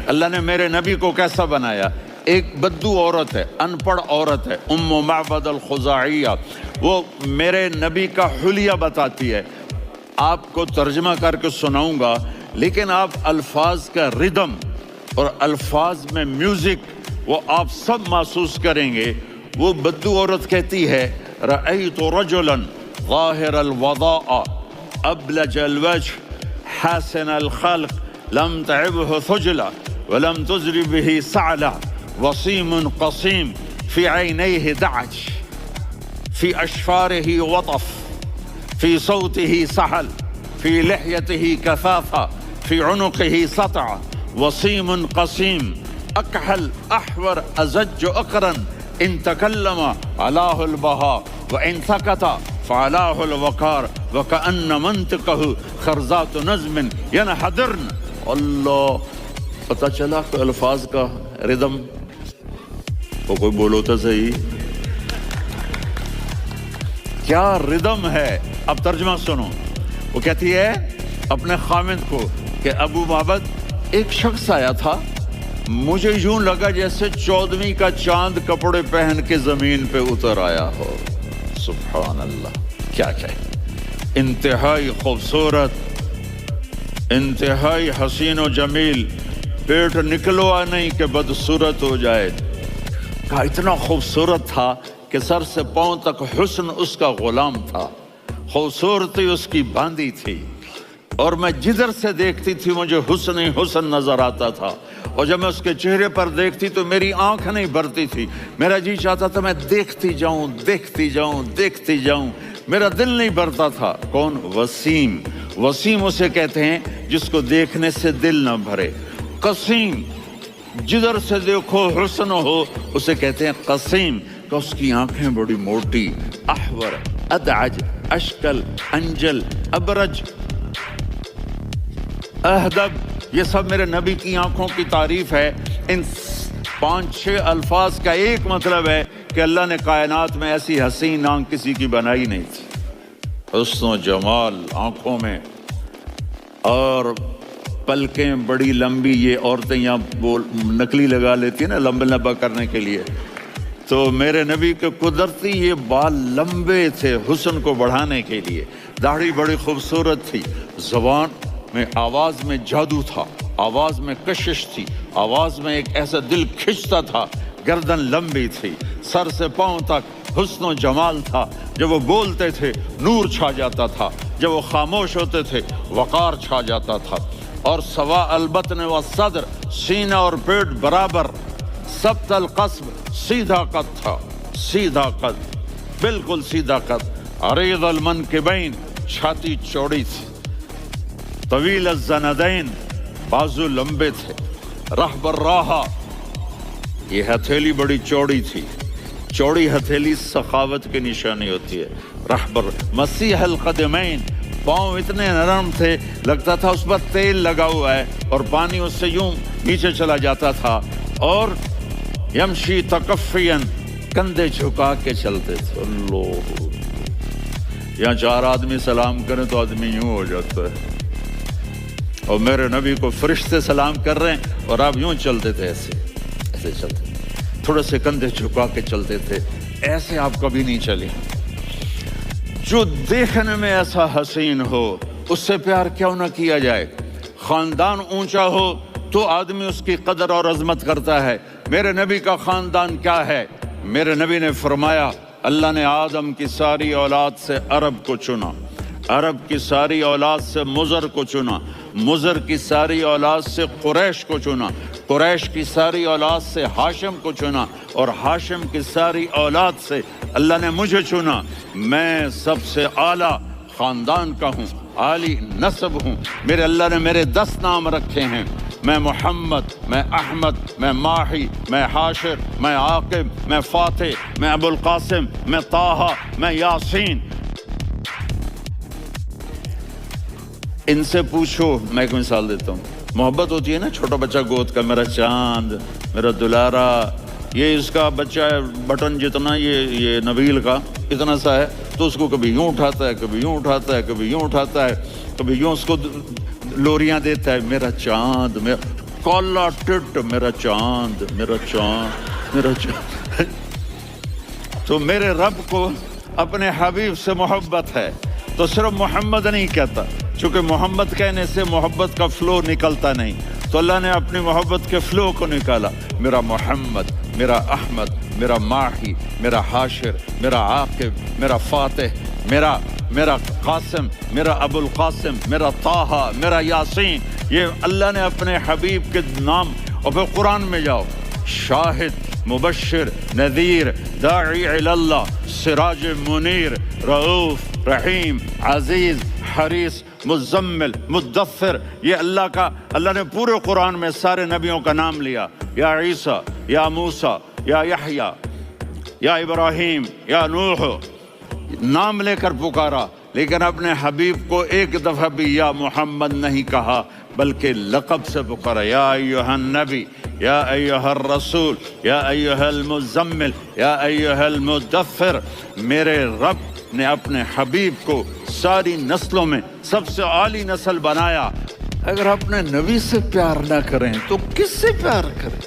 اللہ نے میرے نبی کو کیسا بنایا؟ ایک بدو عورت ہے، ان پڑھ عورت ہے، ام معبد الخزاعیہ، وہ میرے نبی کا حلیہ بتاتی ہے. آپ کو ترجمہ کر کے سناؤں گا، لیکن آپ الفاظ کا ردم اور الفاظ میں میوزک وہ آپ سب محسوس کریں گے. وہ بدو عورت کہتی ہے رأیت رجلا ظاہر الوضاء ابلج الوجه حسن الخلق لم تعبه ثجلة ولم تزر به سعلة وصيم قصيم في عينيه دعج في أشفاره وطف في صوته سحل في لحيته كثافة في عنقه سطع وصيم قصيم أكحل أحور أزج أقرن إن تكلم علاه البهاء وإن سكت فعلاه الوقار وكأن منطقه خرزات نظم ينحدرن. اللہ، پتہ چلا کہ الفاظ کا ردم. وہ کوئی بولو تو صحیح، کیا ردم ہے. اب ترجمہ سنو. وہ کہتی ہے اپنے خامند کو کہ ابو معبد، ایک شخص آیا تھا، مجھے یوں لگا جیسے 14ویں کا چاند کپڑے پہن کے زمین پہ اتر آیا ہو. سبحان اللہ، کیا کہے. انتہائی خوبصورت، انتہائی حسین و جمیل، پیٹ نکلوا نہیں کہ بدصورت ہو جائے. کہا اتنا خوبصورت تھا کہ سر سے پاؤں تک حسن اس کا غلام تھا، خوبصورتی اس کی باندھی تھی، اور میں جدھر سے دیکھتی تھی مجھے حسن ہی حسن نظر آتا تھا. اور جب میں اس کے چہرے پر دیکھتی تو میری آنکھ نہیں بھرتی تھی، میرا جی چاہتا تھا میں دیکھتی جاؤں دیکھتی جاؤں دیکھتی جاؤں، میرا دل نہیں بھرتا تھا. کون؟ وسیم. وسیم اسے کہتے ہیں جس کو دیکھنے سے دل نہ بھرے. قسیم، جدھر سے دیکھو حسن ہو، اسے کہتے ہیں قسیم، کہ اس کی آنکھیں بڑی موٹی. احور، ادعج، اشکل، انجل، ابرج، اہدب، یہ سب میرے نبی کی آنکھوں کی تعریف ہے. ان 5-6 الفاظ کا ایک مطلب ہے کہ اللہ نے کائنات میں ایسی حسین آنکھ کسی کی بنائی نہیں تھی. حسن و جمال آنکھوں میں، اور پلکیں بڑی لمبی. یہ عورتیں یہاں نکلی لگا لیتی ہیں نا لمبا کرنے کے لیے، تو میرے نبی کے قدرتی یہ بال لمبے تھے حسن کو بڑھانے کے لیے. داڑھی بڑی خوبصورت تھی. زبان میں، آواز میں جادو تھا، آواز میں کشش تھی، آواز میں ایک ایسا دل کھنچتا تھا. گردن لمبی تھی، سر سے پاؤں تک حسن و جمال تھا. جب وہ بولتے تھے نور چھا جاتا تھا، جب وہ خاموش ہوتے تھے وقار چھا جاتا تھا. اور سوا البطن و صدر، سینہ اور پیٹ برابر. سبت القصب، سیدھا قد تھا، سیدھا قد، بالکل سیدھا قد. عریض المنکبین، چھاتی چوڑی تھی. طویل الزندین، بازو لمبے تھے. رحب الراحہ، یہ ہتھیلی بڑی چوڑی تھی. چوڑی ہتھیلی سخاوت کی نشانی ہوتی ہے. رحب مسیح القدمین، پاؤں اتنے نرم تھے لگتا تھا اس پر تیل لگا ہوا ہے، اور پانی اس سے یوں نیچے چلا جاتا تھا. اور یمشی تکفین، کندھے جھکا کے چلتے تھے. اللہ، یہاں 4 آدمی سلام کریں تو آدمی یوں ہو جاتا ہے. اور میرے نبی کو فرشتے سلام کر رہے ہیں اور آپ یوں چلتے تھے، ایسے ایسے چلتے، تھوڑے سے کندھے جھکا کے چلتے تھے. ایسے آپ کبھی نہیں چلے. جو دیکھنے میں ایسا حسین ہو اس سے پیار کیوں نہ کیا جائے. خاندان اونچا ہو تو آدمی اس کی قدر اور عظمت کرتا ہے. میرے نبی کا خاندان کیا ہے؟ میرے نبی نے فرمایا اللہ نے آدم کی ساری اولاد سے عرب کو چنا، عرب کی ساری اولاد سے مضر کو چنا، مضر کی ساری اولاد سے قریش کو چنا، قریش کی ساری اولاد سے ہاشم کو چنا، اور ہاشم کی ساری اولاد سے اللہ نے مجھے چنا. میں سب سے اعلیٰ خاندان کا ہوں، عالی نسب ہوں. میرے اللہ نے میرے 10 نام رکھے ہیں. میں محمد، میں احمد، میں ماہی، میں حاشر، میں عاقب، میں فاتح، میں ابو القاسم، میں طٰہٰ، میں یاسین. ان سے پوچھو. میں ایک مثال دیتا ہوں. محبت ہوتی ہے نا، چھوٹا بچہ گود کا، میرا چاند، میرا دلارا. یہ اس کا بچہ ہے بٹن جتنا، یہ نبیل کا اتنا سا ہے، تو اس کو کبھی یوں اٹھاتا ہے، کبھی یوں اٹھاتا ہے، کبھی یوں اٹھاتا ہے، کبھی یوں اس کو لوریاں دیتا ہے. میرا چاند، کالا ٹٹ میرا چاند میرا چاند میرا چاند تو میرے رب کو اپنے حبیب سے محبت ہے تو صرف محمد نہیں کہتا، چونکہ محمد کہنے سے محبت کا فلو نکلتا نہیں، تو اللہ نے اپنی محبت کے فلو کو نکالا، میرا محمد، میرا احمد، میرا ماہی، میرا حاشر، میرا عاقب، میرا فاتح، میرا قاسم، میرا ابو القاسم، میرا طٰہٰ، میرا یاسین، یہ اللہ نے اپنے حبیب کے نام۔ اور پھر قرآن میں جاؤ، شاہد، مبشر، نذیر، داعی الی اللہ، سراج منیر، رؤوف، رحیم، عزیز، حریص، مزمل، مدثر، یہ اللہ نے پورے قرآن میں سارے نبیوں کا نام لیا، یا عیسیٰ، یا موسیٰ، یا یحییٰ، یا ابراہیم، یا نوح، نام لے کر پکارا، لیکن اپنے حبیب کو ایک دفعہ بھی یا محمد نہیں کہا، بلکہ لقب سے پکارا، یا ایھا النبی، یا ایھا الرسول، یا ایھا المزمل، یا ایھا المدثر۔ میرے رب نے اپنے حبیب کو ساری نسلوں میں سب سے اعلی نسل بنایا۔ اگر اپنے نبی سے پیار نہ کریں تو کس سے پیار کریں؟